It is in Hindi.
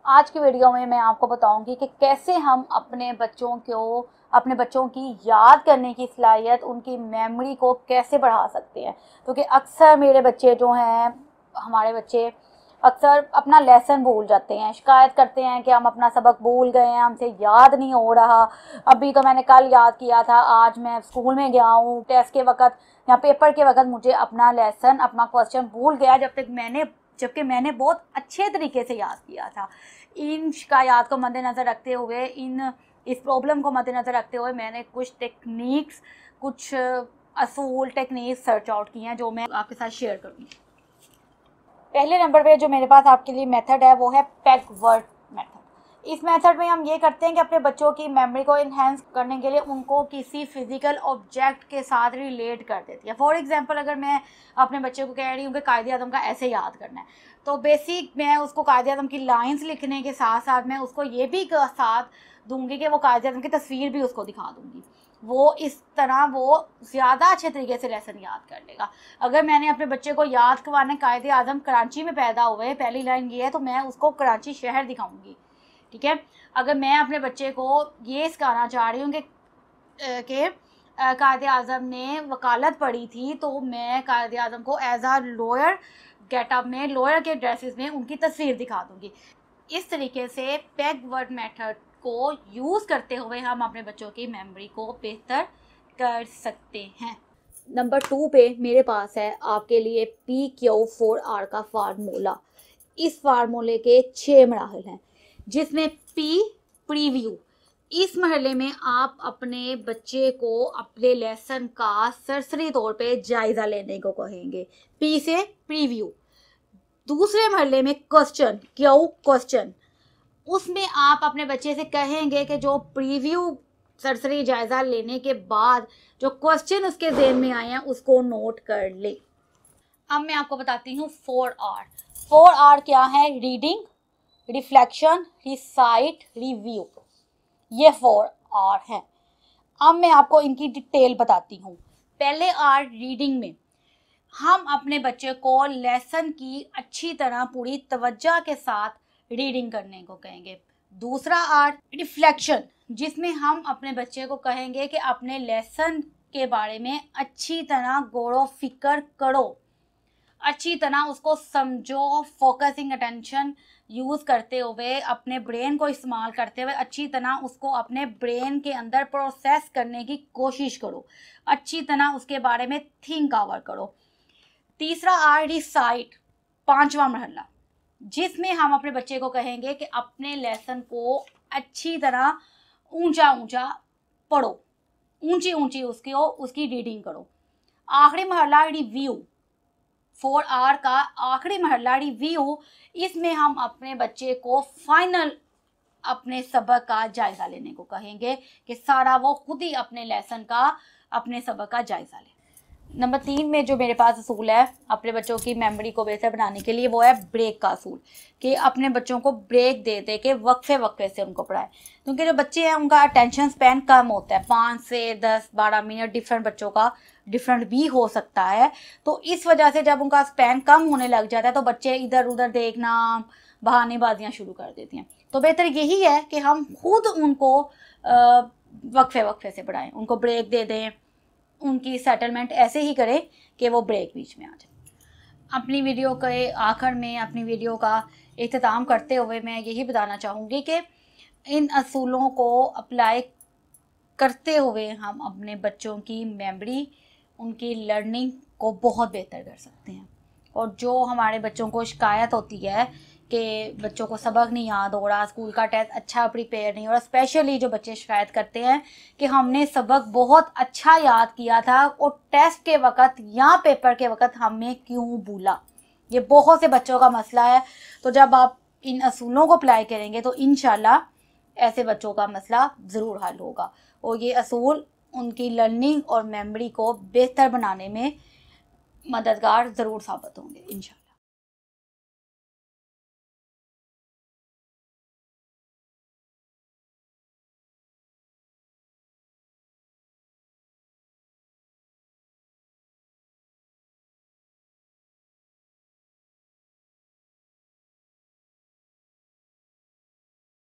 आज की वीडियो में मैं आपको बताऊंगी कि कैसे हम अपने बच्चों की याद करने की सलाहियत, उनकी मेमोरी को कैसे बढ़ा सकते हैं। क्योंकि अक्सर मेरे बच्चे जो हैं, हमारे बच्चे अक्सर अपना लेसन भूल जाते हैं, शिकायत करते हैं कि हम अपना सबक भूल गए हैं, हमसे याद नहीं हो रहा। अभी तो मैंने कल याद किया था, आज मैं स्कूल में गया हूँ, टेस्ट के वक्त या पेपर के वक्त मुझे अपना लेसन, अपना क्वेश्चन भूल गया, जबकि मैंने बहुत अच्छे तरीके से याद किया था। इन शिकायत को मद्देनज़र रखते हुए, इस प्रॉब्लम को मद्देनज़र रखते हुए मैंने कुछ असूल टेक्निक्स सर्च आउट की हैं जो मैं आपके साथ शेयर करूँगी। पहले नंबर पे जो मेरे पास आपके लिए मेथड है वो है पेग वर्ड मेथड। इस मेथड में हम ये करते हैं कि अपने बच्चों की मेमोरी को इन्हेंस करने के लिए उनको किसी फिजिकल ऑब्जेक्ट के साथ रिलेट कर देती है। फॉर एग्जांपल, अगर मैं अपने बच्चे को कह रही हूँ कि कायदे आज़म का ऐसे याद करना है, तो बेसिक मैं उसको कायदे आज़म की लाइन्स लिखने के साथ साथ मैं उसको ये भी साथ दूंगी कि वो कायदे आज़म की तस्वीर भी उसको दिखा दूंगी। इस तरह वो ज़्यादा अच्छे तरीके से लेसन याद कर लेगा। अगर मैंने अपने बच्चे को याद करवाना कायदे आज़म कराची में पैदा हुए, पहली लाइन ये है, तो मैं उसको कराची शहर दिखाऊंगी। ठीक है। अगर मैं अपने बच्चे को ये सिखाना चाह रही हूँ कि कायदे आज़म ने वकालत पढ़ी थी, तो मैं कायदे आज़म को एज आ लॉयर गेटअप में, लॉयर के ड्रेसेस में उनकी तस्वीर दिखा दूंगी। इस तरीके से पेग वर्ड मेथड को यूज़ करते हुए हम अपने बच्चों की मेमोरी को बेहतर कर सकते हैं। नंबर 2 पे मेरे पास है आपके लिए PQ4R का फार्मूला। इस फार्मूले के 6 मराहल हैं, जिसमें P प्रीव्यू। इस मरहले में आप अपने बच्चे को अपने लेसन का सरसरी तौर पे जायज़ा लेने को कहेंगे। P से प्रीव्यू। दूसरे मरहले में क्वेश्चन, क्वेश्चन, उसमें आप अपने बच्चे से कहेंगे कि जो प्रीव्यू सरसरी जायज़ा लेने के बाद जो क्वेश्चन उसके ज़हन में आए हैं उसको नोट कर ले। अब मैं आपको बताती हूँ 4R। 4R क्या है? Reading, reflection, recite, review. ये 4R है। अब मैं आपको इनकी डिटेल बताती हूँ। पहले R रीडिंग में हम अपने बच्चे को लेसन की अच्छी तरह पूरी तवज्जो के साथ रीडिंग करने को कहेंगे। दूसरा आर्ट रिफ्लेक्शन, जिसमें हम अपने बच्चे को कहेंगे कि अपने लेसन के बारे में अच्छी तरह गौर फिक्र करो, अच्छी तरह उसको समझो, फोकसिंग अटेंशन यूज़ करते हुए, अपने ब्रेन को इस्तेमाल करते हुए अच्छी तरह उसको अपने ब्रेन के अंदर प्रोसेस करने की कोशिश करो, अच्छी तरह उसके बारे में थिंक ओवर करो। तीसरा आर रिसाइट, 5वां मरहला, जिसमें हम अपने बच्चे को कहेंगे कि अपने लेसन को अच्छी तरह ऊंचा ऊंचा पढ़ो, ऊंची ऊंची उसकी रीडिंग करो। आखिरी मरहला रिव्यू, 4R का आखिरी मरहला रिव्यू। इसमें हम अपने बच्चे को फाइनल अपने सबक का जायज़ा लेने को कहेंगे कि सारा वो खुद ही अपने लेसन का, अपने सबक का जायज़ा ले। नंबर 3 में जो मेरे पास असूल है अपने बच्चों की मेमोरी को बेहतर बनाने के लिए, वो है ब्रेक का असूल, कि अपने बच्चों को ब्रेक दे दे के वक्फे से उनको पढ़ाएं। क्योंकि जो बच्चे हैं उनका अटेंशन स्पैन कम होता है, 5 से 10-12 मिनट डिफरेंट बच्चों का डिफरेंट भी हो सकता है। तो इस वजह से जब उनका स्पैन कम होने लग जाता है तो बच्चे इधर उधर देखना, बहानेबाजियाँ शुरू कर देती हैं। तो बेहतर यही है कि हम खुद उनको वक्फे से पढ़ाएं, उनको ब्रेक दे दें, उनकी सेटलमेंट ऐसे ही करें कि वो ब्रेक बीच में आ जाए। अपनी वीडियो के आखिर में अपनी वीडियो का इख्तिताम करते हुए मैं यही बताना चाहूँगी कि इन असूलों को अप्लाई करते हुए हम अपने बच्चों की मेमोरी, उनकी लर्निंग को बहुत बेहतर कर सकते हैं। और जो हमारे बच्चों को शिकायत होती है कि बच्चों को सबक नहीं याद हो रहा, स्कूल का टेस्ट अच्छा प्रिपेयर नहीं हो रहा, स्पेशली जो बच्चे शिकायत करते हैं कि हमने सबक बहुत अच्छा याद किया था और टेस्ट के वक्त या पेपर के वक्त हमने क्यों भूला, ये बहुत से बच्चों का मसला है। तो जब आप इन असूलों को अप्लाई करेंगे तो इंशाल्लाह ऐसे बच्चों का मसला ज़रूर हल होगा और ये असूल उनकी लर्निंग और मेमोरी को बेहतर बनाने में मददगार ज़रूर साबित होंगे इंशाल्लाह।